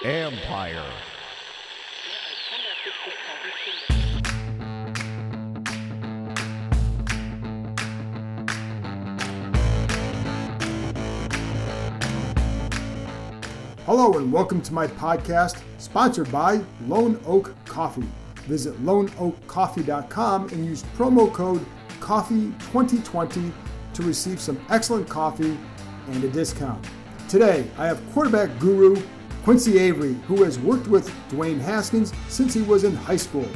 Empire. Hello and welcome to my podcast, sponsored by Lone Oak Coffee. Visit loneoakcoffee.com and use promo code COFFEE2020 to receive some excellent coffee and a discount. Today, I have quarterback guru Qunicy Avery, who has worked with Dwayne Haskins since he was in high school.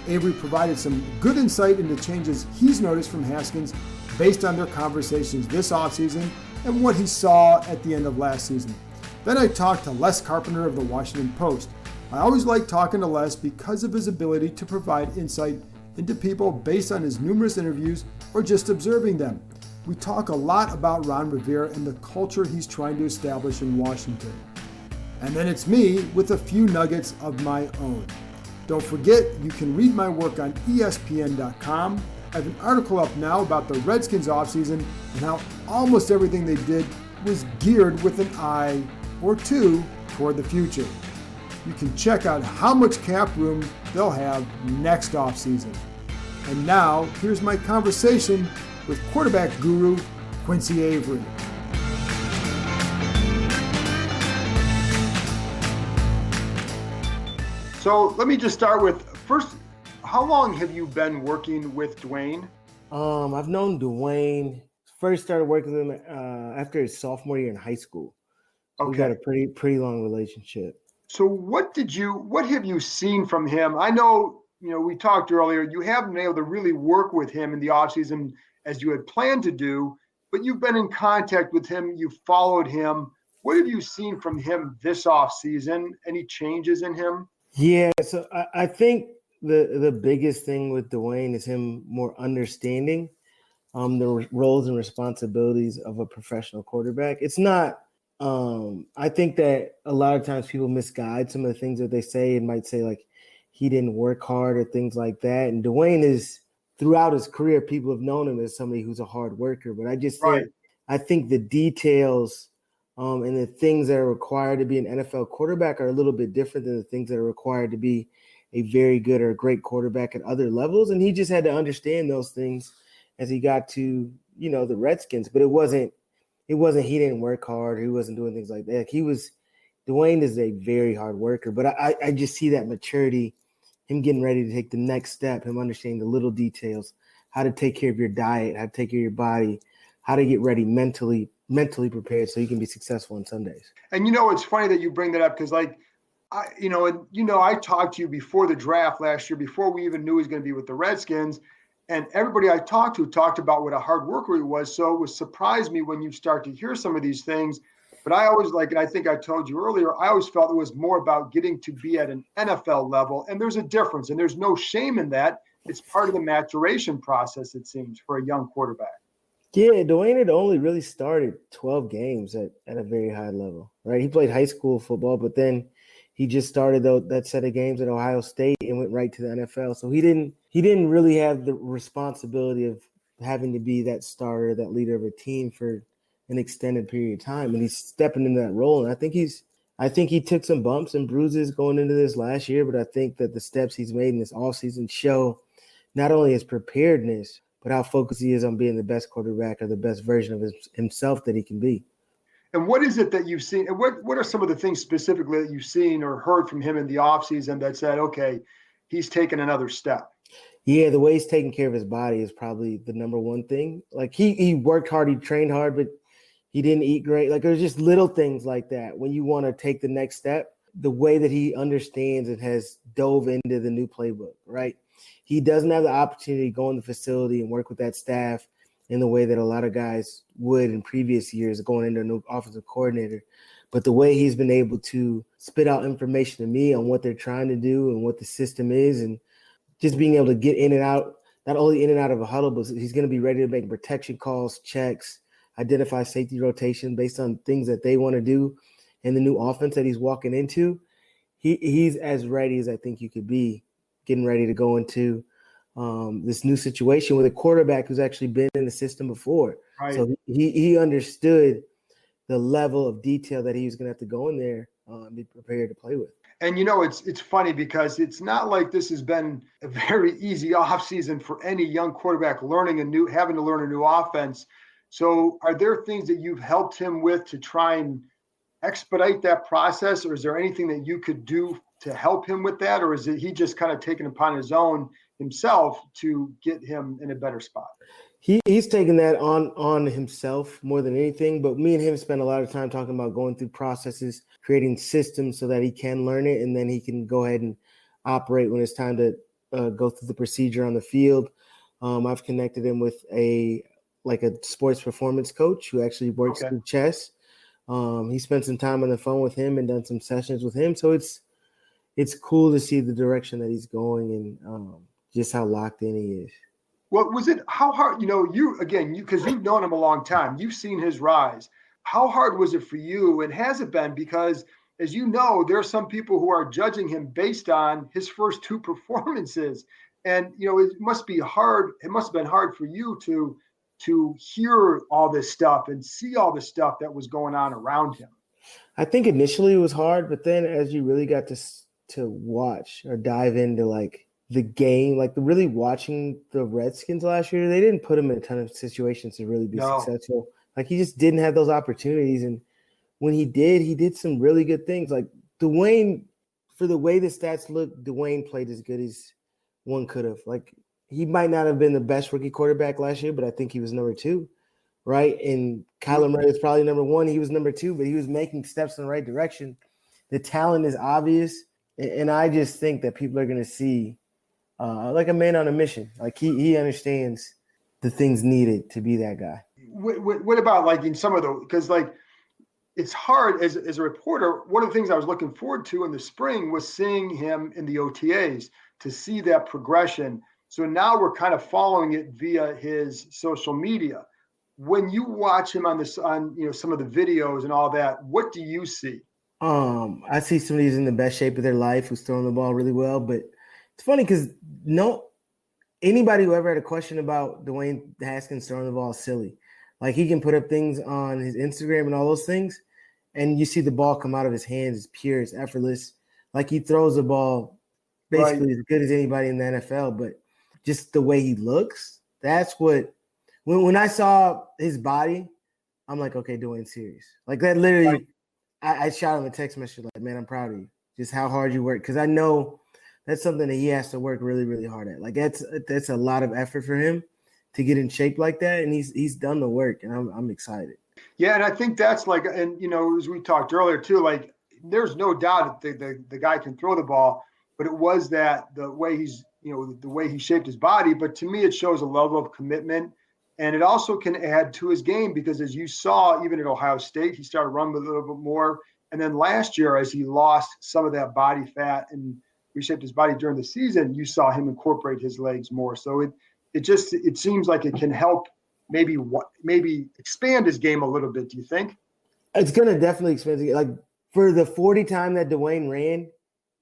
Avery provided some good insight into changes he's noticed from Haskins based on their conversations this offseason and what he saw at the end of last season. Then I talked to Les Carpenter of the Washington Post. I always like talking to Les because of his ability to provide insight into people based on his numerous interviews or just observing them. We talk a lot about Ron Rivera and the culture he's trying to establish in Washington. And then it's me with a few nuggets of my own. Don't forget, you can read my work on ESPN.com. I have an article up now about the Redskins offseason and how almost everything they did was geared with an eye or two toward the future. You can check out how much cap room they'll have next offseason. And now, here's my conversation with quarterback guru Qunicy Avery. So let me just start with, first, how long have you been working with Dwayne? I've known Dwayne, first started working with him after his sophomore year in high school. So we got a pretty long relationship. So what have you seen from him? I know, we talked earlier, you haven't been able to really work with him in the offseason as you had planned to do, but you've been in contact with him, you've followed him. What have you seen from him this offseason? Any changes in him? Yeah, so I think the biggest thing with Dwayne is him more understanding the roles and responsibilities of a professional quarterback. It's not I think that a lot of times people misguide some of the things that they say and might say like he didn't work hard or things like that. And Dwayne is, throughout his career, people have known him as somebody who's a hard worker. But I just think, I think the details and the things that are required to be an NFL quarterback are a little bit different than the things that are required to be a very good or great quarterback at other levels. And he just had to understand those things as he got to, the Redskins. But it wasn't he didn't work hard. He wasn't doing things like that. Dwayne is a very hard worker, but I just see that maturity, him getting ready to take the next step, him understanding the little details, how to take care of your diet, how to take care of your body, how to get ready mentally prepared so you can be successful on Sundays. And it's funny that you bring that up because I talked to you before the draft last year, before we even knew he was going to be with the Redskins. And everybody I talked to talked about what a hard worker he was. So it was surprised me when you start to hear some of these things. But I always and I think I told you earlier, I always felt it was more about getting to be at an NFL level. And there's a difference, and there's no shame in that. It's part of the maturation process, it seems, for a young quarterback. Yeah, Dwayne had only really started 12 games at a very high level, right? He played high school football, but then he just started that set of games at Ohio State and went right to the NFL. So he didn't really have the responsibility of having to be that starter, that leader of a team for an extended period of time. And he's stepping into that role. And I think he took some bumps and bruises going into this last year, but I think that the steps he's made in this offseason show not only his preparedness, but how focused he is on being the best quarterback or the best version of himself that he can be. And what is it that you've seen? And what are some of the things specifically that you've seen or heard from him in the offseason that said, okay, he's taken another step? Yeah, the way he's taking care of his body is probably the number one thing. Like he worked hard, he trained hard, but he didn't eat great. Like there's just little things like that. When you want to take the next step, the way that he understands and has dove into the new playbook, right? He doesn't have the opportunity to go in the facility and work with that staff in the way that a lot of guys would in previous years going into a new offensive coordinator. But the way he's been able to spit out information to me on what they're trying to do and what the system is, and just being able to get in and out, not only in and out of a huddle, but he's going to be ready to make protection calls, checks, identify safety rotation based on things that they want to do in the new offense that he's walking into. He's as ready as I think you could be getting ready to go into this new situation with a quarterback who's actually been in the system before. Right. So he understood the level of detail that he was going to have to go in there and be prepared to play with. And, it's funny because it's not like this has been a very easy offseason for any young quarterback having to learn a new offense. So are there things that you've helped him with to try and expedite that process? Or is there anything that you could do to help him with that? Or is it he just kind of taken upon his own himself to get him in a better spot? He's taken that on himself more than anything, but me and him spend a lot of time talking about going through processes, creating systems so that he can learn it, and then he can go ahead and operate when it's time to go through the procedure on the field. I've connected him with a sports performance coach who actually works through chess. He spent some time on the phone with him and done some sessions with him. So it's cool to see the direction that he's going and just how locked in he is. What was it? How hard, because you've known him a long time, you've seen his rise. How hard was it for you? And has it been? Because as you know, there are some people who are judging him based on his first two performances. And, it must be hard. It must have been hard for you to hear all this stuff and see all the stuff that was going on around him. I think initially it was hard, but then as you really got to watch or dive into the game, really watching the Redskins last year, they didn't put him in a ton of situations to really be successful. He just didn't have those opportunities. And when he did some really good things. Like Dwayne, for the way the stats look, Dwayne played as good as one could have. He might not have been the best rookie quarterback last year, but I think he was number 2, right? And Kyler Murray was probably number 1. He was number 2, but he was making steps in the right direction. The talent is obvious. And I just think that people are going to see a man on a mission. He understands the things needed to be that guy. What about in some of because it's hard as a reporter. One of the things I was looking forward to in the spring was seeing him in the OTAs to see that progression. So now we're kind of following it via his social media. When you watch him on some of the videos and all that, what do you see? I see somebody who's in the best shape of their life, who's throwing the ball really well. But it's funny because anybody who ever had a question about Dwayne Haskins throwing the ball is silly. He can put up things on his Instagram and all those things, and you see the ball come out of his hands. It's pure, it's effortless. He throws the ball basically as good as anybody in the NFL. But just the way he looks, that's what – when I saw his body, I'm like, okay, Dwayne's serious. That literally I shot him a text message man, I'm proud of you. Just how hard you work. Because I know that's something that he has to work really, really hard at. That's a lot of effort for him to get in shape like that. And he's done the work, and I'm excited. Yeah, and I think that's as we talked earlier too, there's no doubt that the guy can throw the ball, but it was that the way the way he shaped his body. But to me, it shows a level of commitment. And it also can add to his game because, as you saw, even at Ohio State, he started running a little bit more. And then last year, as he lost some of that body fat and reshaped his body during the season, you saw him incorporate his legs more. So it seems like it can help maybe expand his game a little bit. Do you think? It's going to definitely expand his game. For the 40 time that Dwayne ran,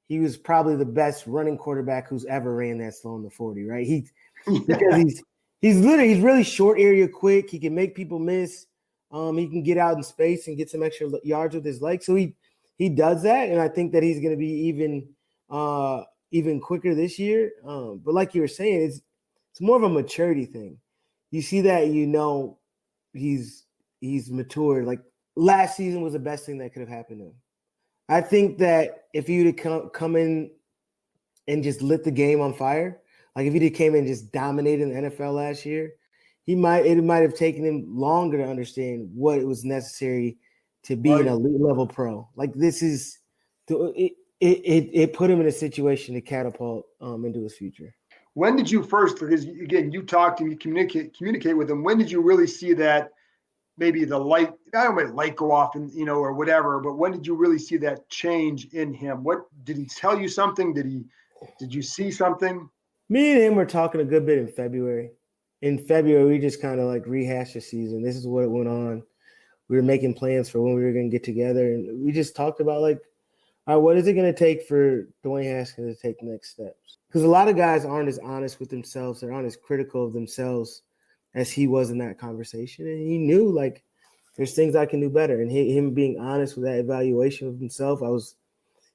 he was probably the best running quarterback who's ever ran that slow in the 40, right? Because he's really short area quick. He can make people miss. He can get out in space and get some extra yards with his legs. So he does that, and I think that he's going to be even quicker this year. But like you were saying, it's more of a maturity thing. You see that, he's matured. Last season was the best thing that could have happened to him. I think that if he would have come in and just lit the game on fire, if he came in and just dominated the NFL last year, it might have taken him longer to understand what it was necessary to be an elite level pro. It put him in a situation to catapult into his future. When did you first, because again, you talked and you communicate with him, when did you really see that maybe the light, I don't know, light go off and, or whatever, but when did you really see that change in him? What, did he tell you something? Did you see something? Me and him were talking a good bit in February. In February, we just kind of rehashed the season. This is what went on. We were making plans for when we were going to get together. And we just talked about all right, what is it going to take for Dwayne Haskins to take next steps? Because a lot of guys aren't as honest with themselves. They're aren't as critical of themselves as he was in that conversation. And he knew there's things I can do better. And him being honest with that evaluation of himself, I was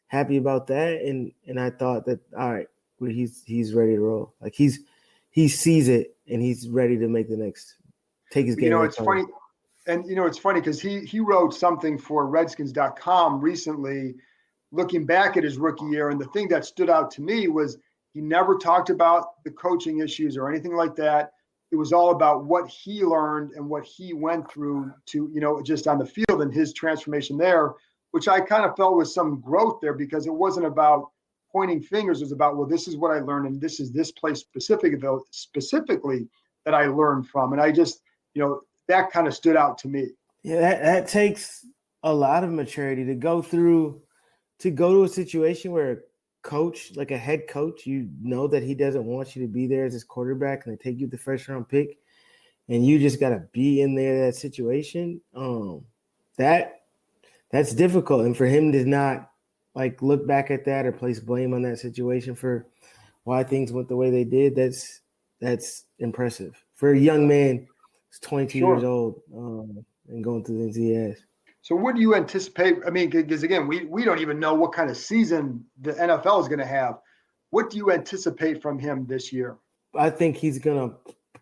happy about that. And I thought that, all right, well, he's ready to roll. Like he sees it and he's ready to take his game. It's funny. And, it's funny because he wrote something for Redskins.com recently, looking back at his rookie year. And the thing that stood out to me was he never talked about the coaching issues or anything like that. It was all about what he learned and what he went through to, just on the field and his transformation there, which I kind of felt was some growth there because it wasn't about pointing fingers. It was about, well, this is what I learned. And this is this place specifically that I learned from. And I just, that kind of stood out to me. Yeah, that takes a lot of maturity to go to a situation where coach, like a head coach, you know that he doesn't want you to be there as his quarterback and they take you the first round pick and you just got to be in there, that situation. That's difficult. And for him to not like look back at that or place blame on that situation for why things went the way they did, that's impressive for a young man who's 22 years old and going through the things he has. So what do you anticipate? I mean, because again, we don't even know what kind of season the NFL is going to have. What do you anticipate from him this year? I think he's going to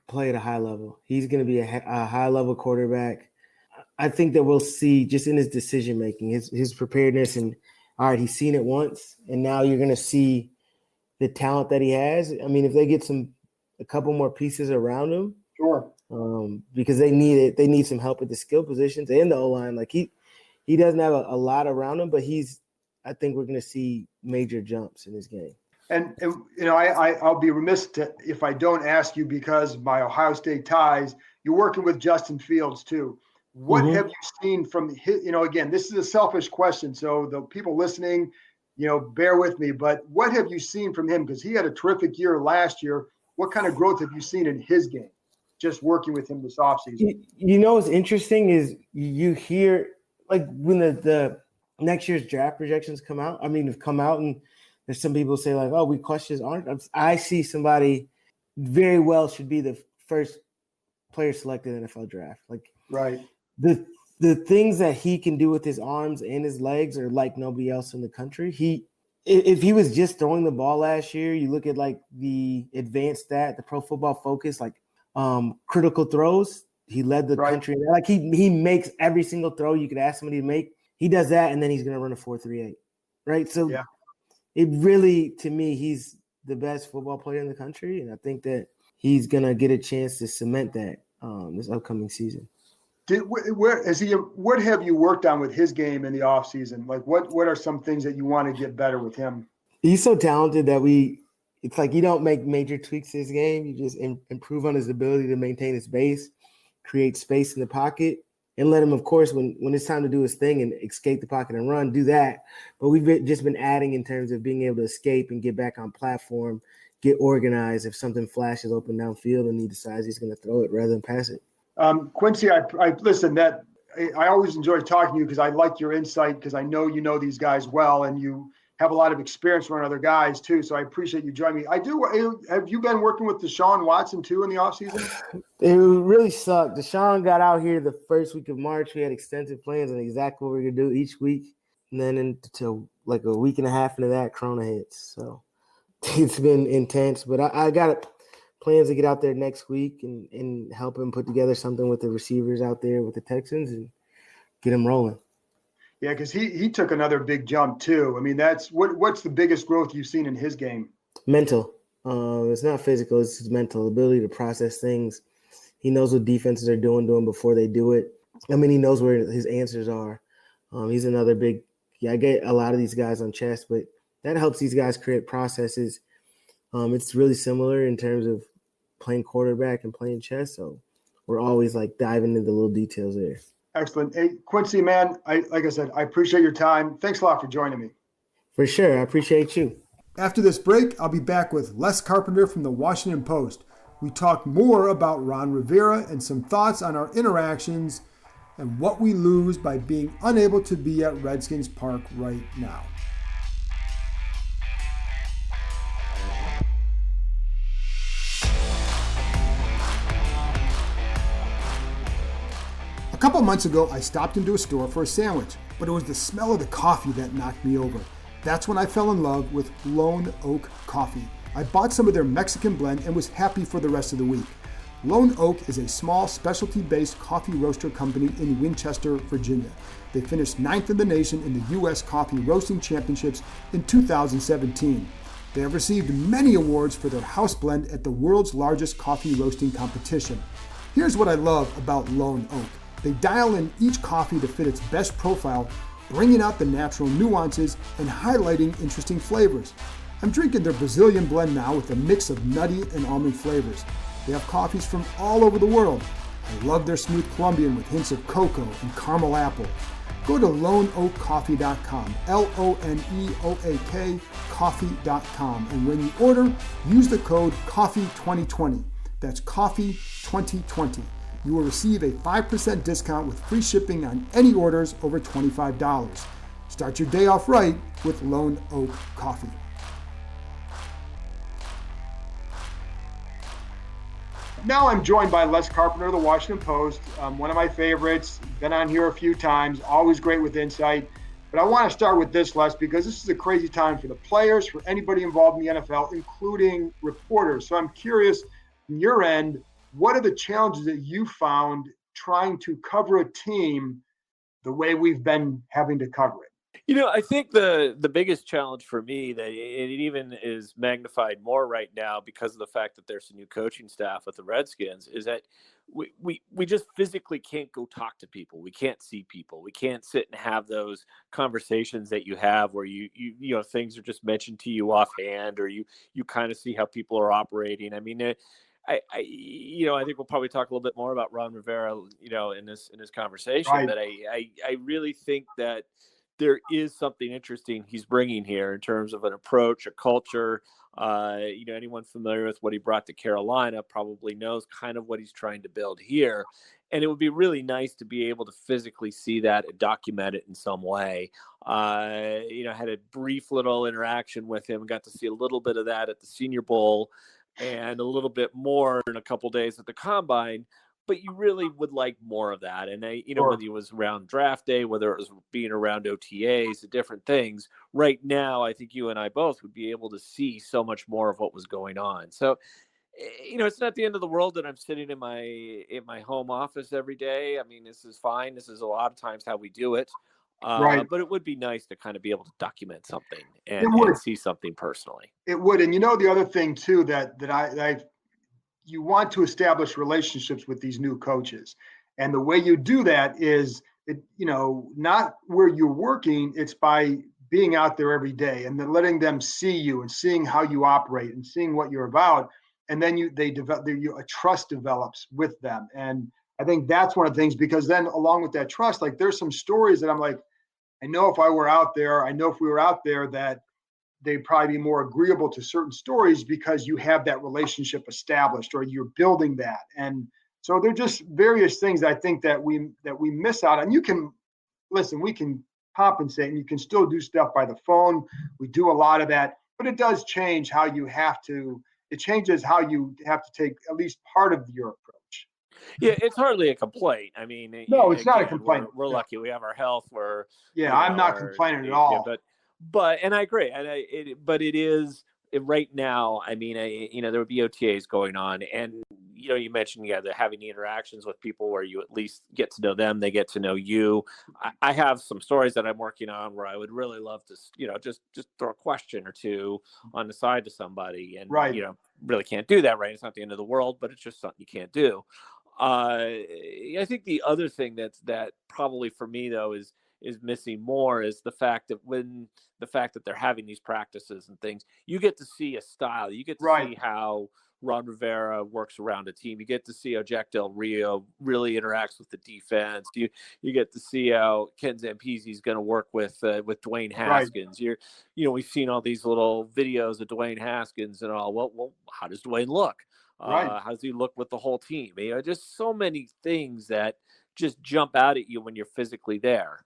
play at a high level. He's going to be a high-level quarterback. I think that we'll see just in his decision-making, his preparedness. And, all right, he's seen it once, and now you're going to see the talent that he has. I mean, if they get a couple more pieces around him, sure. Because they need it. They need some help at the skill positions and the O-line. Like he doesn't have a lot around him, but I think we're going to see major jumps in his game. And I'll be remiss if I don't ask you, because my Ohio State ties, you're working with Justin Fields too. What have you seen from his, again, this is a selfish question, so the people listening, bear with me, but what have you seen from him? Because he had a terrific year last year. What kind of growth have you seen in his game, just working with him this offseason? What's interesting is you hear, like when the next year's draft projections have come out, and there's some people say like, oh, we question his arms. I see somebody very well should be the first player selected in the NFL draft. Like, right. The things that he can do with his arms and his legs are like nobody else in the country. If he was just throwing the ball last year, you look at like the advanced stat, the Pro Football Focus, like critical throws. He led the country. Like he makes every single throw you could ask somebody to make. He does that, and then he's going to run a 4.38, right? So it really, to me, he's the best football player in the country, and I think that he's going to get a chance to cement that this upcoming season. What have you worked on with his game in the offseason? Like what are some things that you want to get better with him? He's so talented that it's like you don't make major tweaks to his game. You just improve on his ability to maintain his base, create space in the pocket, and let him, of course, when it's time to do his thing and escape the pocket and run, do that. But we've just been adding in terms of being able to escape and get back on platform, get organized if something flashes open downfield and he decides he's going to throw it rather than pass it. Qunicy, I listen, I always enjoy talking to you because I like your insight, because I know you know these guys well and you have a lot of experience around other guys too. So I appreciate you joining me. Have you been working with Deshaun Watson too in the offseason? It really sucked. Deshaun got out here the first week of March. We had extensive plans on exactly what we were going to do each week. And then until like a week and a half into that, Corona hits. So it's been intense, but I got plans to get out there next week and help him put together something with the receivers out there with the Texans and get him rolling. Yeah, because he took another big jump too. I mean, that's what's the biggest growth you've seen in his game? Mental. It's not physical. It's his mental ability to process things. He knows what defenses are doing to him before they do it. I mean, he knows where his answers are. He's another big – I get a lot of these guys on chess, but that helps these guys create processes. It's really similar in terms of playing quarterback and playing chess. So we're always like diving into the little details there. Excellent. Hey, Qunicy, man, like I said, I appreciate your time. Thanks a lot for joining me. For sure. I appreciate you. After this break, I'll be back with Les Carpenter from the Washington Post. We talk more about Ron Rivera and some thoughts on our interactions and what we lose by being unable to be at Redskins Park right now. A couple couple months ago, I stopped into a store for a sandwich, but it was the smell of the coffee that knocked me over. That's when I fell in love with Lone Oak Coffee. I bought some of their Mexican blend and was happy for the rest of the week. Lone Oak is a small specialty-based coffee roaster company in Winchester, Virginia. They finished 9th in the nation in the U.S. Coffee Roasting Championships in 2017. They have received many awards for their house blend at the world's largest coffee roasting competition. Here's what I love about Lone Oak. They dial in each coffee to fit its best profile, bringing out the natural nuances and highlighting interesting flavors. I'm drinking their Brazilian blend now with a mix of nutty and almond flavors. They have coffees from all over the world. I love their smooth Colombian with hints of cocoa and caramel apple. Go to loneoakcoffee.com, L-O-N-E-O-A-K, coffee.com, and when you order, use the code COFFEE2020. That's COFFEE2020. You will receive a 5% discount with free shipping on any orders over $25. Start your day off right with Lone Oak Coffee. Now I'm joined by Les Carpenter of the Washington Post, one of my favorites, been on here a few times, always great with insight. But I want to start with this, Les, because this is a crazy time for the players, for anybody involved in the NFL, including reporters. So I'm curious, from your end, what are the challenges that you found trying to cover a team the way we've been having to cover it? I think the biggest challenge for me, that it even is magnified more right now because of the fact that there's a new coaching staff with the Redskins, is that we just physically can't go talk to people. We can't see people. We can't sit and have those conversations that you have where you things are just mentioned to you offhand, or you kind of see how people are operating. I mean, I think we'll probably talk a little bit more about Ron Rivera, in this conversation. Right. But I really think that there is something interesting he's bringing here in terms of an approach, a culture. Anyone familiar with what he brought to Carolina probably knows kind of what he's trying to build here. And it would be really nice to be able to physically see that and document it in some way. I had a brief little interaction with him, got to see a little bit of that at the Senior Bowl and a little bit more in a couple days at the Combine. But you really would like more of that. And Sure. Whether it was around draft day, whether it was being around OTAs, the different things, right now, I think you and I both would be able to see so much more of what was going on. So, it's not the end of the world that I'm sitting in my home office every day. I mean, this is fine. This is a lot of times how we do it. Right. But it would be nice to kind of be able to document something and see something personally. It would. And the other thing too, that you want to establish relationships with these new coaches. And the way you do that is, not where you're working, it's by being out there every day and then letting them see you and seeing how you operate and seeing what you're about. And then a trust develops with them. And I think that's one of the things, because then along with that trust, like there's some stories that I'm like, I know if we were out there that they'd probably be more agreeable to certain stories because you have that relationship established or you're building that. And so they're just various things I think that we miss out on. We can compensate and you can still do stuff by the phone. We do a lot of that, but it does change how it changes how you have to take at least part of your approach. Yeah, it's hardly a complaint. I mean, no, it's not a complaint. We're lucky. We have our health. I'm not complaining at all. But and I agree. But it is right now. I mean, there would be OTAs going on, and you mentioned they're having the interactions with people where you at least get to know them, they get to know you. I have some stories that I'm working on where I would really love to, just throw a question or two on the side to somebody, and right. Really can't do that, right? It's not the end of the world, but it's just something you can't do. I think the other thing that probably for me though is missing more is the fact that they're having these practices and things. You get to see a style. You get to see how Ron Rivera works around a team. You get to see how Jack Del Rio really interacts with the defense. You get to see how Ken Zampese is going to work with Dwayne Haskins. Right. We've seen all these little videos of Dwayne Haskins and all. Well, how does Dwayne look? How does he look with the whole team? Just so many things that just jump out at you when you're physically there.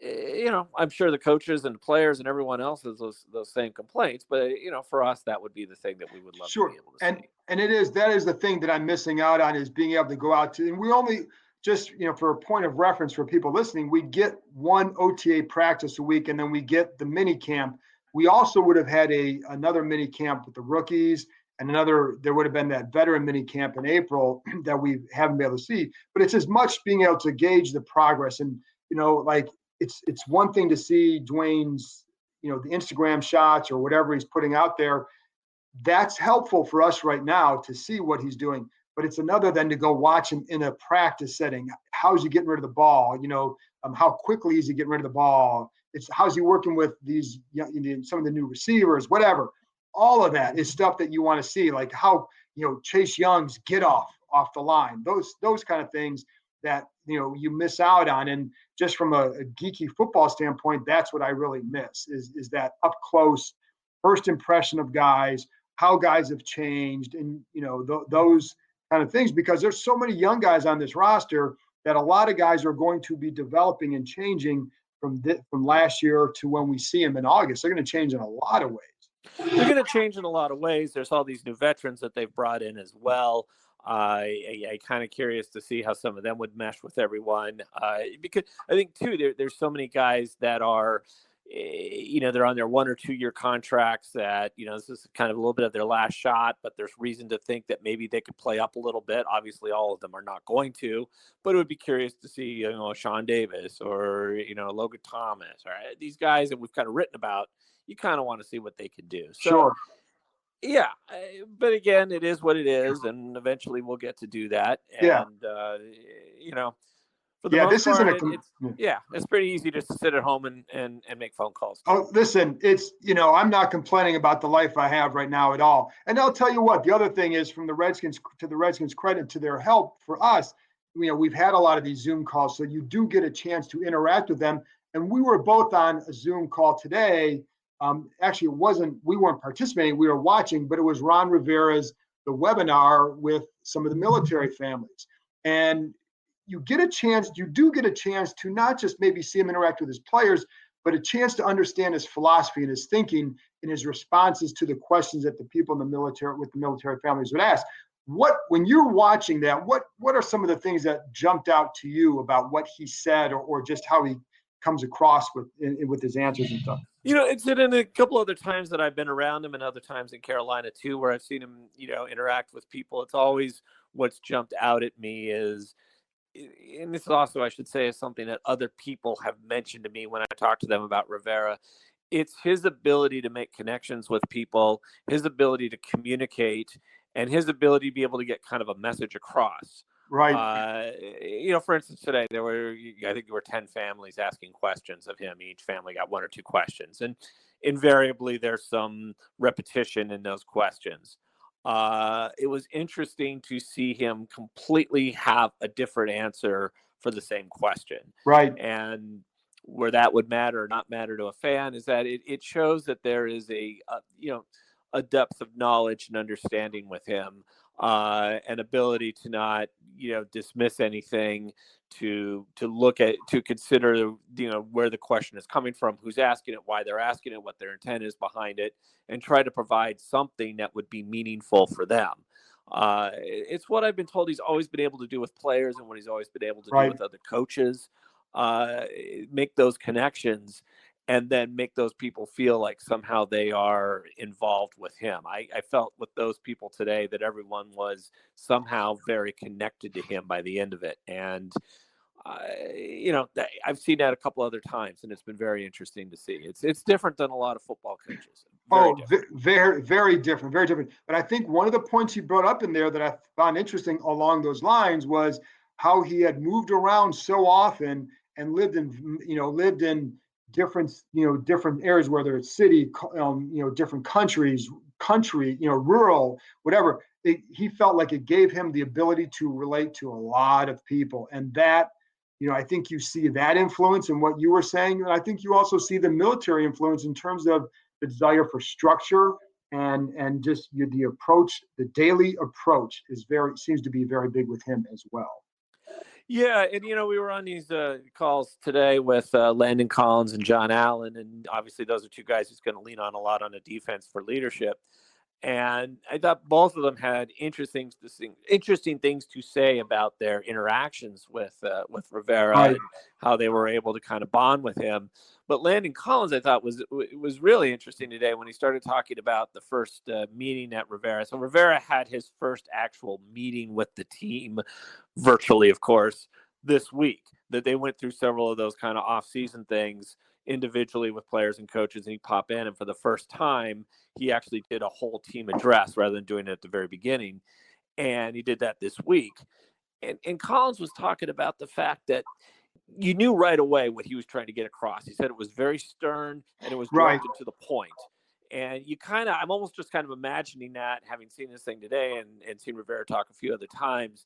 I'm sure the coaches and players and everyone else has those same complaints, but for us, that would be the thing that we would love to be able to see. And that is the thing that I'm missing out on, is being able to go out to, and we only, just, for a point of reference for people listening, we get one OTA practice a week, and then we get the mini camp. We also would have had another mini camp with the rookies, and there would have been that veteran mini camp in April that we haven't been able to see. But it's as much being able to gauge the progress. And, it's one thing to see Dwayne's, the Instagram shots or whatever he's putting out there. That's helpful for us right now to see what he's doing. But it's another than to go watch him in a practice setting. How's he getting rid of the ball? How quickly is he getting rid of the ball? It's how's he working with these, some of the new receivers, whatever. All of that is stuff that you want to see, like how, Chase Young's get off the line, those kind of things that, you miss out on. And just from a geeky football standpoint, that's what I really miss is that up close first impression of guys, how guys have changed, and, those kind of things, because there's so many young guys on this roster that a lot of guys are going to be developing and changing from last year to when we see them in August. They're going to change in a lot of ways. They're going to change in a lot of ways. There's all these new veterans that they've brought in as well. I kind of curious to see how some of them would mesh with everyone, because I think too there's so many guys that are, they're on their 1 or 2 year contracts that, this is kind of a little bit of their last shot, but there's reason to think that maybe they could play up a little bit. Obviously, all of them are not going to, but it would be curious to see, Sean Davis or, Logan Thomas, or these guys that we've kind of written about. You kind of want to see what they can do. So, sure. Yeah. But again, it is what it is. And eventually we'll get to do that. And, for the most part, it's pretty easy just to sit at home and make phone calls. Oh, listen, it's, I'm not complaining about the life I have right now at all. And I'll tell you what, the other thing is, from the Redskins credit to their help for us, we've had a lot of these Zoom calls, so you do get a chance to interact with them. And we were both on a Zoom call today. Actually, we weren't participating, we were watching, but it was Ron Rivera's, the webinar with some of the military families. And you do get a chance to not just maybe see him interact with his players, but a chance to understand his philosophy and his thinking and his responses to the questions that the people in the military families would ask. When you're watching that, what are some of the things that jumped out to you about what he said, or just how he comes across with his answers and stuff? It's in a couple other times that I've been around him, and other times in Carolina too, where I've seen him, interact with people. It's always what's jumped out at me is, and this also, I should say, is something that other people have mentioned to me when I talk to them about Rivera. It's his ability to make connections with people, his ability to communicate, and his ability to be able to get kind of a message across. Right. For instance, today I think there were 10 families asking questions of him. Each family got 1 or 2 questions, and invariably there's some repetition in those questions. It was interesting to see him completely have a different answer for the same question. Right. And where that would matter or not matter to a fan is that it shows that there is a depth of knowledge and understanding with him, an ability to not, dismiss anything, to consider, where the question is coming from, who's asking it, why they're asking it, what their intent is behind it, and try to provide something that would be meaningful for them. It's what I've been told he's always been able to do with players, and what he's always been able to do with other coaches, make those connections, and then make those people feel like somehow they are involved with him. I felt with those people today that everyone was somehow very connected to him by the end of it. And, I've seen that a couple other times, and it's been very interesting to see. It's different than a lot of football coaches. Very, very different, very different. But I think one of the points he brought up in there that I found interesting along those lines was how he had moved around so often and lived in different areas, whether it's city, different countries, rural, whatever. He felt like it gave him the ability to relate to a lot of people. And that, I think you see that influence in what you were saying. And I think you also see the military influence in terms of the desire for structure and just the approach, the daily approach seems to be very big with him as well. Yeah, and we were on these calls today with Landon Collins and John Allen, and obviously those are 2 guys who's going to lean on a lot on the defense for leadership. And I thought both of them had interesting things to say about their interactions with Rivera Right. and how they were able to kind of bond with him. But Landon Collins, I thought was really interesting today when he started talking about the first meeting at Rivera. So Rivera had his first actual meeting with the team, virtually, of course, this week. That they went through several of those kind of off-season things individually with players and coaches, and he'd pop in, and for the first time he actually did a whole team address rather than doing it at the very beginning. And he did that this week. And Collins was talking about the fact that you knew right away what he was trying to get across. He said it was very stern and it was directed to the point. And I'm almost just kind of imagining that, having seen this thing today and seen Rivera talk a few other times,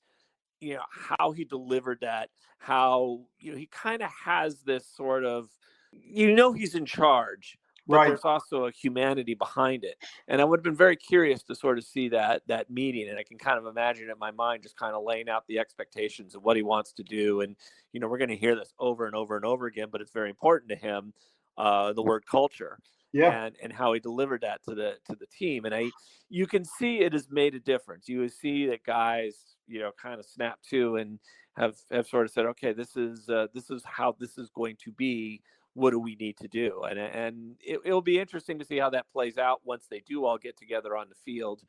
how he delivered that, how, he kind of has this sort of, he's in charge, but there's also a humanity behind it. And I would have been very curious to sort of see that meeting. And I can kind of imagine in my mind just kind of laying out the expectations of what he wants to do. And, we're going to hear this over and over and over again, but it's very important to him, the word culture. Yeah. And how he delivered that to the team. And you can see it has made a difference. You see that guys, kind of snap to and have sort of said, okay, this is how this is going to be. What do we need to do? And it'll be interesting to see how that plays out once they do all get together on the field.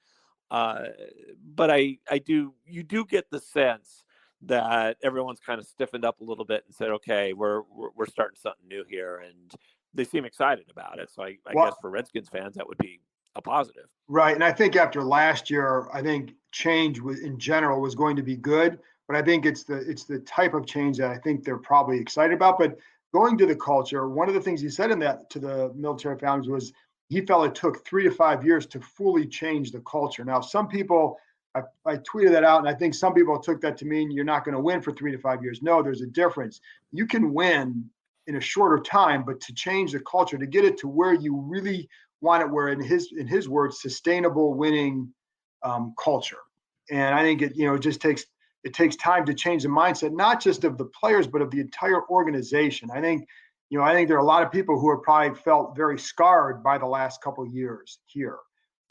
But you do get the sense that everyone's kind of stiffened up a little bit and said, okay, we're starting something new here. And they seem excited about it. So I guess for Redskins fans, that would be a positive. Right. And I think after last year, I think change in general was going to be good, but I think it's the type of change that I think they're probably excited about. But going to the culture, one of the things he said in that to the military families was he felt it took 3 to 5 years to fully change the culture. Now, some people, I tweeted that out, and I think some people took that to mean you're not going to win for 3 to 5 years. No, there's a difference. You can win in a shorter time, but to change the culture, to get it to where you really want it, where in his words, sustainable winning culture. And I think it just takes time to change the mindset, not just of the players, but of the entire organization. I think there are a lot of people who have probably felt very scarred by the last couple of years here.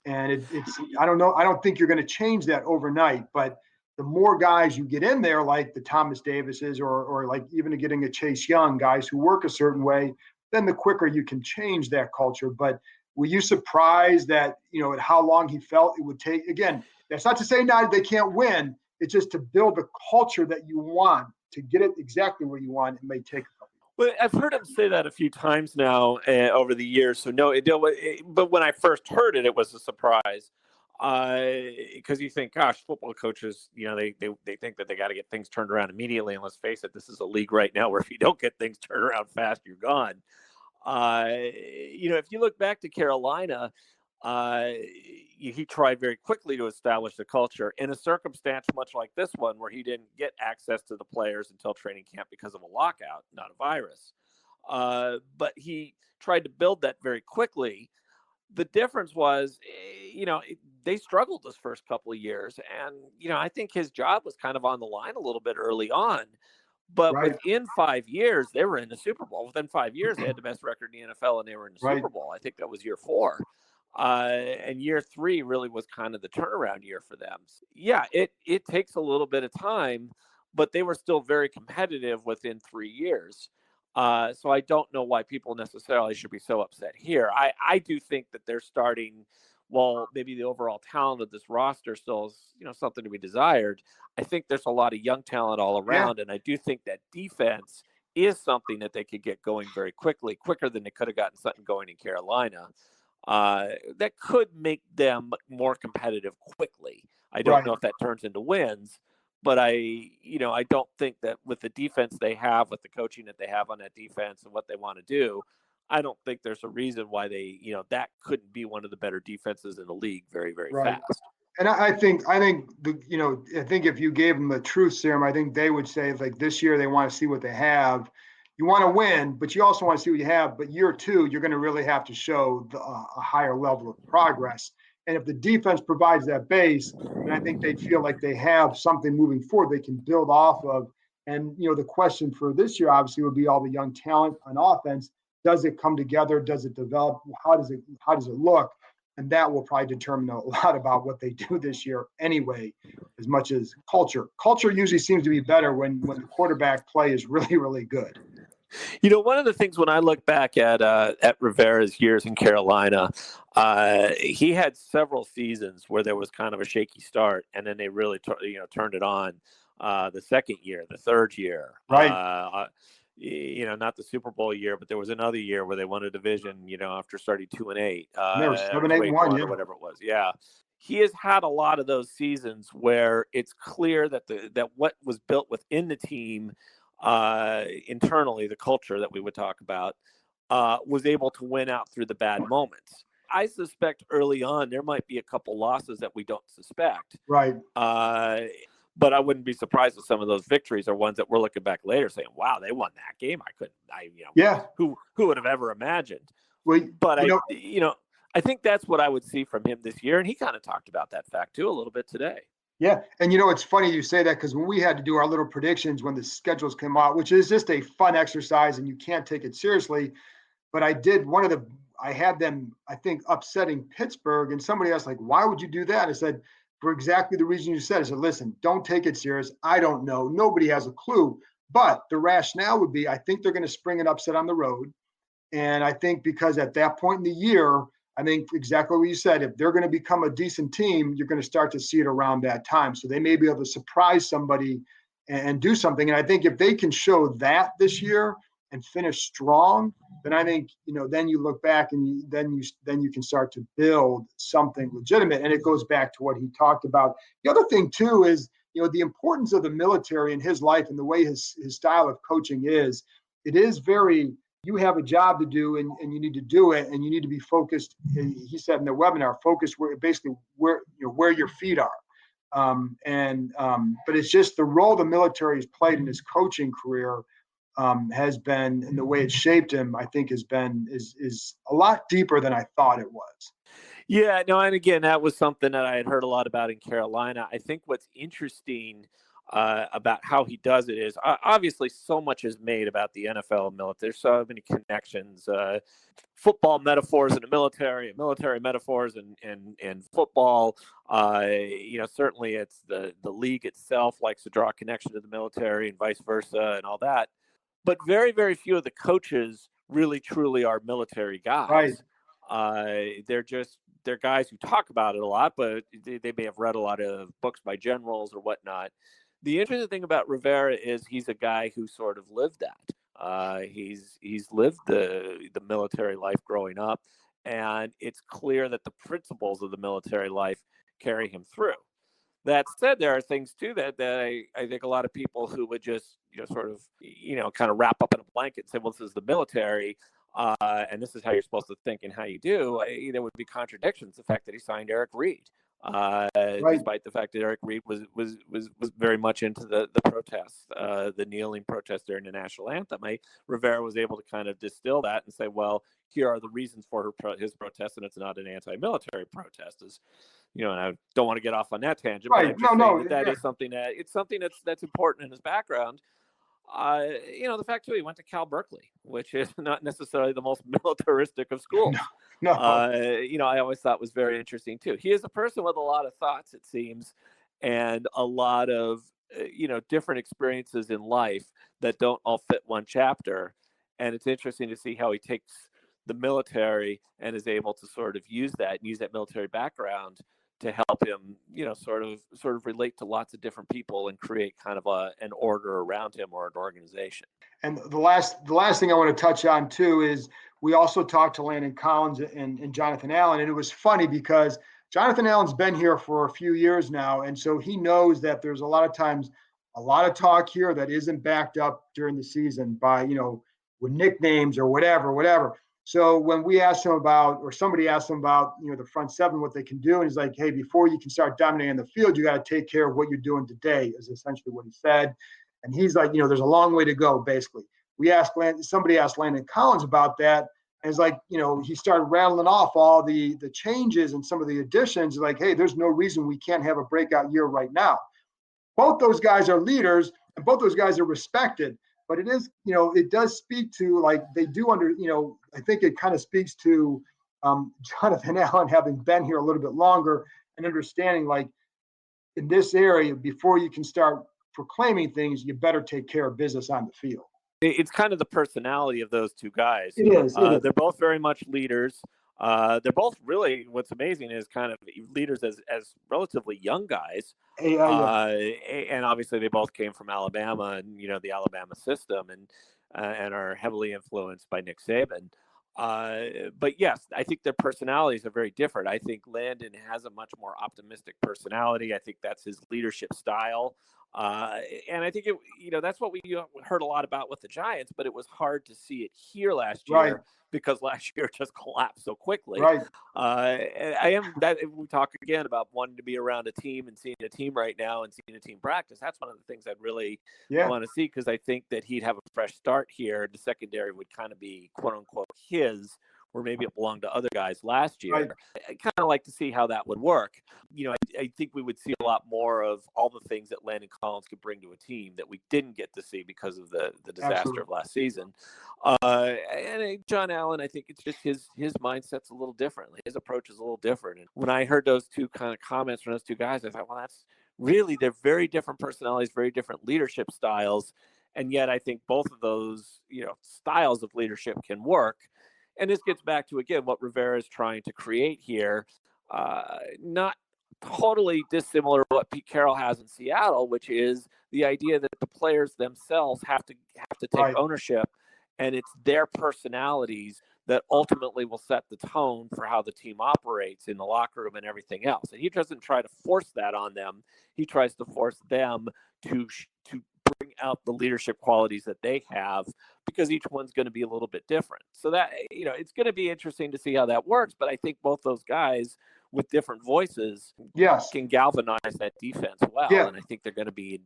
And it's I don't know. I don't think you're going to change that overnight, but the more guys you get in there, like the Thomas Davises or like even getting a Chase Young, guys who work a certain way, then the quicker you can change that culture. But were you surprised that, at how long he felt it would take? Again, that's not to say now they can't win. It's just to build the culture that you want, to get it exactly where you want. It may take a couple. Well, I've heard him say that a few times now over the years. So no, but when I first heard it, it was a surprise. Because you think, gosh, football coaches, they think that they got to get things turned around immediately. And let's face it, this is a league right now where if you don't get things turned around fast, you're gone. If you look back to Carolina, he tried very quickly to establish the culture in a circumstance much like this one, where he didn't get access to the players until training camp because of a lockout, not a virus. But he tried to build that very quickly. The difference was, they struggled this first couple of years. And, I think his job was kind of on the line a little bit early on. But within 5 years, they were in the Super Bowl. Within 5 years, they had the best record in the NFL, and they were in the Super Bowl. I think that was year 4. And year 3 really was kind of the turnaround year for them. Yeah, it takes a little bit of time, but they were still very competitive within 3 years. So I don't know why people necessarily should be so upset here. I do think that they're starting, while maybe the overall talent of this roster still is, something to be desired. I think there's a lot of young talent all around. And I do think that defense is something that they could get going very quickly, quicker than they could have gotten something going in Carolina. That could make them more competitive quickly. I don't know if that turns into wins, but I don't think that with the defense they have, with the coaching that they have on that defense and what they want to do, I don't think there's a reason why they, that couldn't be one of the better defenses in the league very, very fast. And I think if you gave them the truth serum, I think they would say, like, this year they want to see what they have. You want to win, but you also want to see what you have. But year 2, you're going to really have to show a higher level of progress. And if the defense provides that base, then I think they'd feel like they have something moving forward they can build off of. And, the question for this year, obviously, would be all the young talent on offense. Does it come together? Does it develop? How does it look? And that will probably determine a lot about what they do this year anyway, as much as culture. Culture usually seems to be better when the quarterback play is really, really good. One of the things when I look back at Rivera's years in Carolina, he had several seasons where there was kind of a shaky start, and then they really turned it on the second year, the third year. Right. Not the Super Bowl year, but there was another year where they won a division, after starting 2-8, They were 7-8-1, or whatever it was. Yeah. He has had a lot of those seasons where it's clear that that what was built within the team internally, the culture that we would talk about, was able to win out through the bad moments. I suspect early on there might be a couple losses that we don't suspect. Right. But I wouldn't be surprised if some of those victories are ones that we're looking back later saying, wow, they won that game. Who would have ever imagined? Well, but I think that's what I would see from him this year. And he kind of talked about that fact too a little bit today. Yeah. And it's funny you say that, because when we had to do our little predictions when the schedules came out, which is just a fun exercise and you can't take it seriously. But I had them, I think, upsetting Pittsburgh, and somebody asked, like, why would you do that? I said, for exactly the reason you said. I said, listen, don't take it serious. I don't know. Nobody has a clue. But the rationale would be, I think they're going to spring an upset on the road. And I think because at that point in the year, I think exactly what you said, if they're going to become a decent team, you're going to start to see it around that time. So they may be able to surprise somebody and do something. And I think if they can show that this year and finish strong, then I think, then you look back and then you can start to build something legitimate. And it goes back to what he talked about. The other thing too is, the importance of the military in his life and the way his style of coaching is. It is very, you have a job to do and you need to do it, and you need to be focused. He said in the webinar, focus where your feet are. But it's just the role the military has played in his coaching career has been, and the way it shaped him, I think is a lot deeper than I thought it was. Yeah, no, and again, that was something that I had heard a lot about in Carolina. I think what's interesting about how he does it is obviously so much is made about the NFL and military. There's so many connections, football metaphors in the military metaphors and football. Certainly it's the league itself likes to draw a connection to the military and vice versa and all that. But very, very few of the coaches really truly are military guys. Right. They're guys who talk about it a lot, but they may have read a lot of books by generals or whatnot. The interesting thing about Rivera is he's a guy who sort of lived that. He's lived the military life growing up, and it's clear that the principles of the military life carry him through. That said, there are things too that I think a lot of people who would just sort of kind of wrap up in a blanket and say, well, this is the military. And this is how you're supposed to think and how you do. There would be contradictions. The fact that he signed Eric Reed, despite the fact that Eric Reed was very much into the protests, the kneeling protest during the national anthem. Rivera was able to kind of distill that and say, well, here are the reasons for his protest, and it's not an anti-military protest. And I don't want to get off on that tangent, right? But that is something that's important in his background. The fact too, he went to Cal Berkeley, which is not necessarily the most militaristic of schools. No. I always thought was very interesting too. He is a person with a lot of thoughts, it seems, and a lot of different experiences in life that don't all fit one chapter. And it's interesting to see how he takes the military and is able to sort of use that military background to help him, sort of relate to lots of different people and create kind of an order around him or an organization. And the last thing I want to touch on too is we also talked to Landon Collins and Jonathan Allen, and it was funny because Jonathan Allen's been here for a few years now, and so he knows that there's a lot of times a lot of talk here that isn't backed up during the season by with nicknames or whatever. So when we asked him about, or somebody asked him about, the front seven, what they can do, and he's like, hey, before you can start dominating the field, you got to take care of what you're doing today, is essentially what he said. And he's like, there's a long way to go, basically. Somebody asked Landon Collins about that, and it's like, he started rattling off all the changes and some of the additions, like, hey, there's no reason we can't have a breakout year right now. Both those guys are leaders, and both those guys are respected. But it is, it does speak to, like, they do I think it kind of speaks to Jonathan Allen, having been here a little bit longer and understanding, like, in this area, before you can start proclaiming things, you better take care of business on the field. It's kind of the personality of those two guys. It is. They're both very much leaders. They're both really, what's amazing is kind of leaders as relatively young guys. And obviously they both came from Alabama and, the Alabama system and are heavily influenced by Nick Saban. But yes, I think their personalities are very different. I think Landon has a much more optimistic personality. I think that's his leadership style. And I think that's what we heard a lot about with the Giants, but it was hard to see it here last year because last year just collapsed so quickly. Right. We talk again about wanting to be around a team and seeing a team right now and seeing a team practice. That's one of the things I'd really want to see, because I think that he'd have a fresh start here. The secondary would kind of be quote unquote his, where maybe it belonged to other guys last year. Right. I kind of like to see how that would work. I think we would see a lot more of all the things that Landon Collins could bring to a team that we didn't get to see because of the disaster of last season. And John Allen, I think it's just his mindset's a little different. His approach is a little different. And when I heard those two kind of comments from those two guys, I thought, well, that's really, they're very different personalities, very different leadership styles. And yet I think both of those, styles of leadership can work. And this gets back to, again, what Rivera is trying to create here. Not totally dissimilar to what Pete Carroll has in Seattle, which is the idea that the players themselves have to take ownership, and it's their personalities that ultimately will set the tone for how the team operates in the locker room and everything else. And he doesn't try to force that on them. He tries to force them to bring out the leadership qualities that they have, because each one's going to be a little bit different. So that, it's going to be interesting to see how that works. But I think both those guys with different voices can galvanize that defense well. Yeah. And I think they're going to be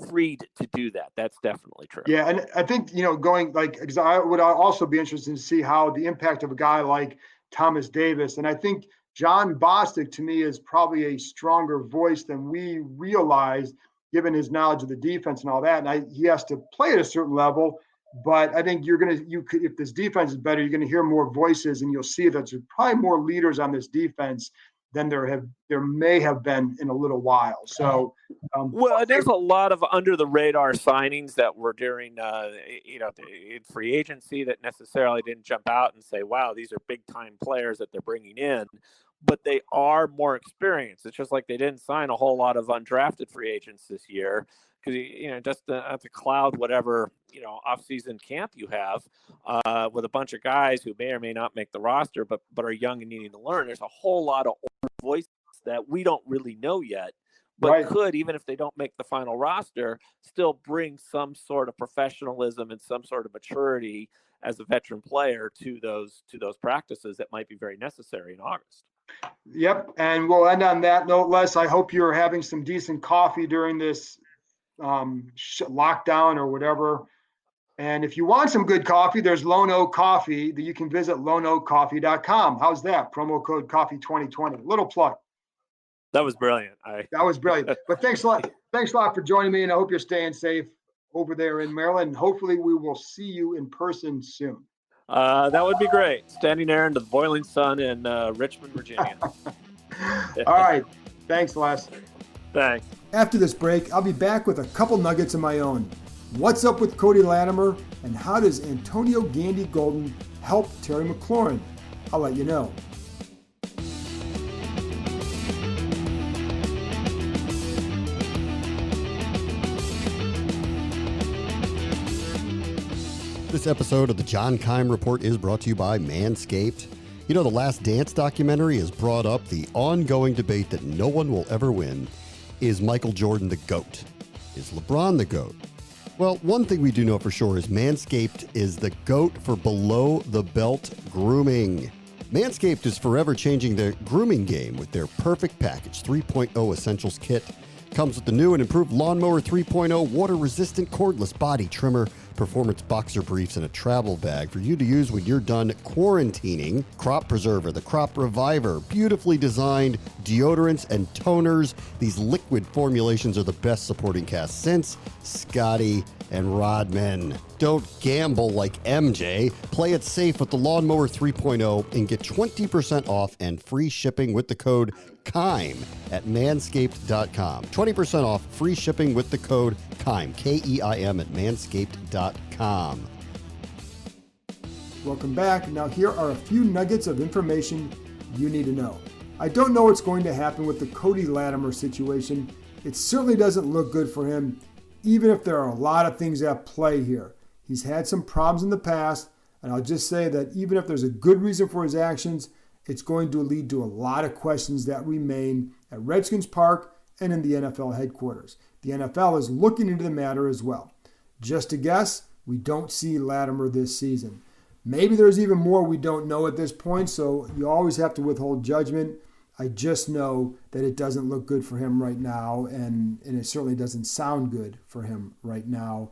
freed to do that. That's definitely true. Yeah. And I think, because I would also be interested to see how the impact of a guy like Thomas Davis. And I think John Bostic, to me, is probably a stronger voice than we realize, given his knowledge of the defense and all that. And he has to play at a certain level, but I think if this defense is better, you're going to hear more voices, and you'll see that there's probably more leaders on this defense than there may have been in a little while. So, there's a lot of under the radar signings that were during, in free agency that necessarily didn't jump out and say, wow, these are big time players that they're bringing in. But they are more experienced. It's just like they didn't sign a whole lot of undrafted free agents this year, because just to cloud whatever off-season camp you have with a bunch of guys who may or may not make the roster, but are young and needing to learn. There's a whole lot of old voices that we don't really know yet, but could, even if they don't make the final roster, still bring some sort of professionalism and some sort of maturity as a veteran player to those practices that might be very necessary in August. Yep. And we'll end on that note, Les. I hope you're having some decent coffee during this lockdown or whatever. And if you want some good coffee, there's Lone Oak Coffee that you can visit loneoakcoffee.com. How's that? Promo code coffee 2020. Little plug. That was brilliant. That was brilliant. But thanks a lot. Thanks a lot for joining me. And I hope you're staying safe over there in Maryland. And hopefully we will see you in person soon. That would be great. Standing there in the boiling sun in Richmond, Virginia. All right. Thanks, Les. Thanks. After this break, I'll be back with a couple nuggets of my own. What's up with Cody Latimer, and how does Antonio Gandy Golden help Terry McLaurin? I'll let you know. This episode of the John Keim Report is brought to you by Manscaped. The Last Dance documentary has brought up the ongoing debate that no one will ever win. Is Michael Jordan the GOAT? Is LeBron the GOAT? Well, one thing we do know for sure is Manscaped is the GOAT for below-the-belt grooming. Manscaped is forever changing their grooming game with their Perfect Package 3.0 Essentials Kit. Comes with the new and improved Lawnmower 3.0 water-resistant cordless body trimmer, performance boxer briefs, and a travel bag for you to use when you're done quarantining. Crop Preserver, the Crop Reviver, beautifully designed deodorants and toners. These liquid formulations are the best supporting cast since Scotty and Rodman. Don't gamble like MJ. Play it safe with the Lawnmower 3.0 and get 20% off and free shipping with the code KEIM at manscaped.com. 20% off free shipping with the code KEIM, K-E-I-M, at manscaped.com. Welcome back. Now here are a few nuggets of information you need to know. I don't know what's going to happen with the Cody Latimer situation. It certainly doesn't look good for him, even if there are a lot of things at play here. He's had some problems in the past, and I'll just say that even if there's a good reason for his actions, it's going to lead to a lot of questions that remain at Redskins Park and in the NFL headquarters. The NFL is looking into the matter as well. Just a guess, we don't see Latimer this season. Maybe there's even more we don't know at this point, so you always have to withhold judgment. I just know that it doesn't look good for him right now, and it certainly doesn't sound good for him right now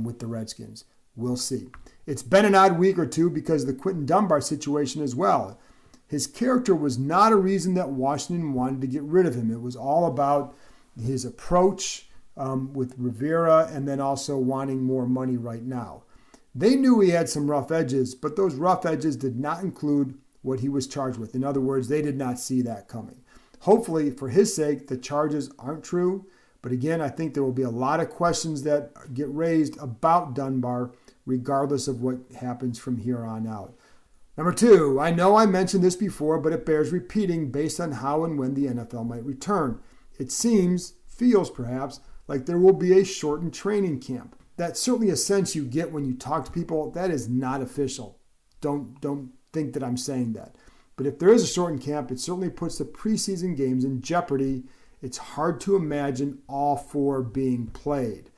with the Redskins. We'll see. It's been an odd week or two because of the Quinton Dunbar situation as well. His character was not a reason that Washington wanted to get rid of him. It was all about his approach with Rivera and then also wanting more money right now. They knew he had some rough edges, but those rough edges did not include what he was charged with. In other words, they did not see that coming. Hopefully, for his sake, the charges aren't true. But again, I think there will be a lot of questions that get raised about Dunbar, regardless of what happens from here on out. Number two, I know I mentioned this before, but it bears repeating based on how and when the NFL might return. It feels perhaps, like there will be a shortened training camp. That's certainly a sense you get when you talk to people. That is not official. Don't think that I'm saying that. But if there is a shortened camp, it certainly puts the preseason games in jeopardy. It's hard to imagine all four being played.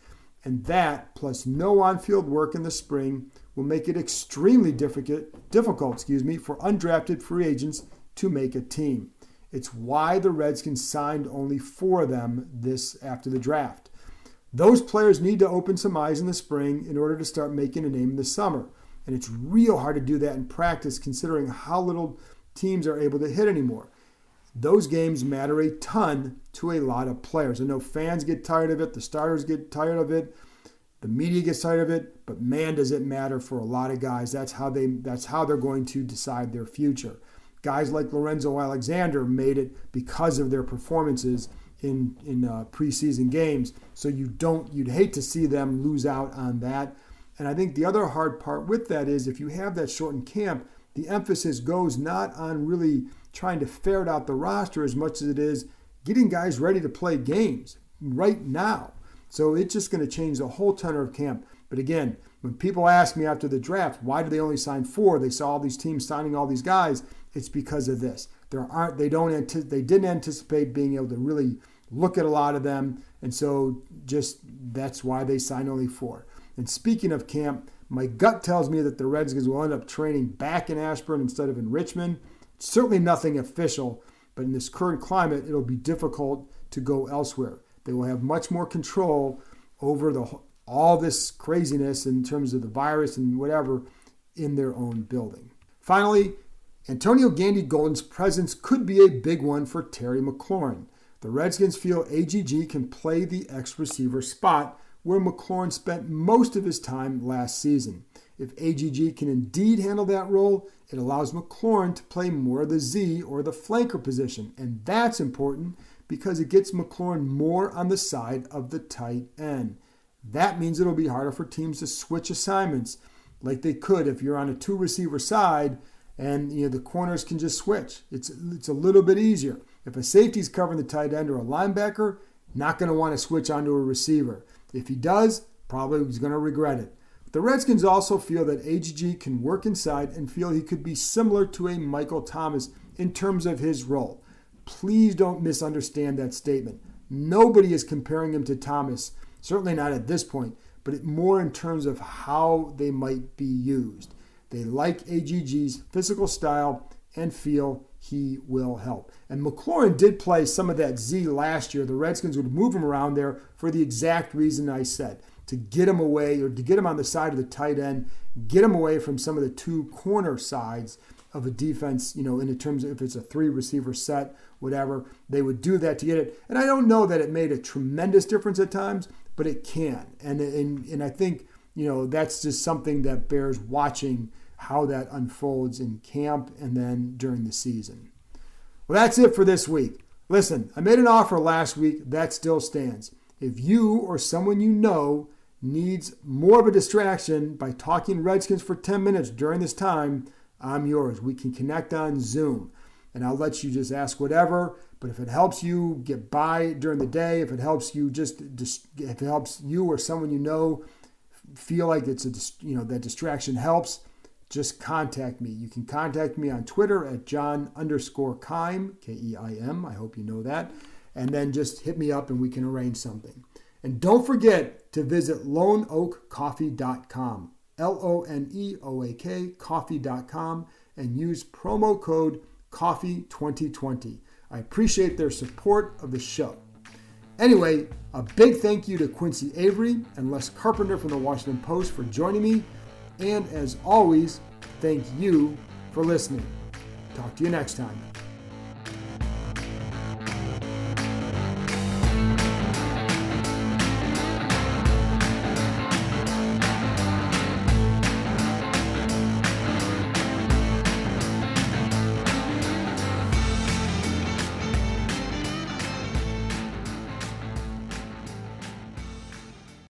And that, plus no on-field work in the spring, will make it extremely difficult for undrafted free agents to make a team. It's why the Redskins signed only 4 of them after the draft. Those players need to open some eyes in the spring in order to start making a name in the summer. And it's real hard to do that in practice considering how little teams are able to hit anymore. Those games matter a ton to a lot of players. I know fans get tired of it, the starters get tired of it, the media gets tired of it, but man, does it matter for a lot of guys. That's how they're going to decide their future. Guys like Lorenzo Alexander made it because of their performances in preseason games. So you'd hate to see them lose out on that. And I think the other hard part with that is if you have that shortened camp, the emphasis goes not on really trying to ferret out the roster as much as it is getting guys ready to play games right now. So it's just going to change the whole tenor of camp. But again, when people ask me after the draft, why did they only sign 4? They saw all these teams signing all these guys. It's because of this. They didn't anticipate being able to really look at a lot of them. And so that's why they signed only 4. And speaking of camp, my gut tells me that the Redskins will end up training back in Ashburn instead of in Richmond. Certainly nothing official, but in this current climate, it'll be difficult to go elsewhere. They will have much more control over all this craziness in terms of the virus and whatever in their own building. Finally, Antonio Gandy-Golden's presence could be a big one for Terry McLaurin. The Redskins feel AGG can play the X-receiver spot where McLaurin spent most of his time last season. If AGG can indeed handle that role, it allows McLaurin to play more of the Z or the flanker position, and that's important because it gets McLaurin more on the side of the tight end. That means it'll be harder for teams to switch assignments like they could if you're on a 2-receiver side and the corners can just switch. It's a little bit easier. If a safety's covering the tight end or a linebacker, not going to want to switch onto a receiver. If he does, probably he's going to regret it. The Redskins also feel that AGG can work inside and feel he could be similar to a Michael Thomas in terms of his role. Please don't misunderstand that statement. Nobody is comparing him to Thomas, certainly not at this point, but more in terms of how they might be used. They like AGG's physical style and feel he will help. And McLaurin did play some of that Z last year. The Redskins would move him around there for the exact reason I said, to get him away or to get him on the side of the tight end, get him away from some of the 2 corner sides of a defense, in terms of if it's a 3-receiver set, whatever. They would do that to get it. And I don't know that it made a tremendous difference at times, but it can. And I think, that's just something that bears watching how that unfolds in camp and then during the season. Well, that's it for this week. Listen, I made an offer last week that still stands. If you or someone you know needs more of a distraction by talking Redskins for 10 minutes during this time, I'm yours. We can connect on Zoom, and I'll let you just ask whatever. But if it helps you get by during the day, if it helps you if it helps you or someone you know feel like it's that distraction helps, just contact me. You can contact me on Twitter at John_Keim, Keim. I hope you know that. And then just hit me up and we can arrange something. And don't forget to visit loneoakcoffee.com, LONEOAK coffee.com, and use promo code COFFEE2020. I appreciate their support of the show. Anyway, a big thank you to Qunicy Avery and Les Carpenter from the Washington Post for joining me. And as always, thank you for listening. Talk to you next time.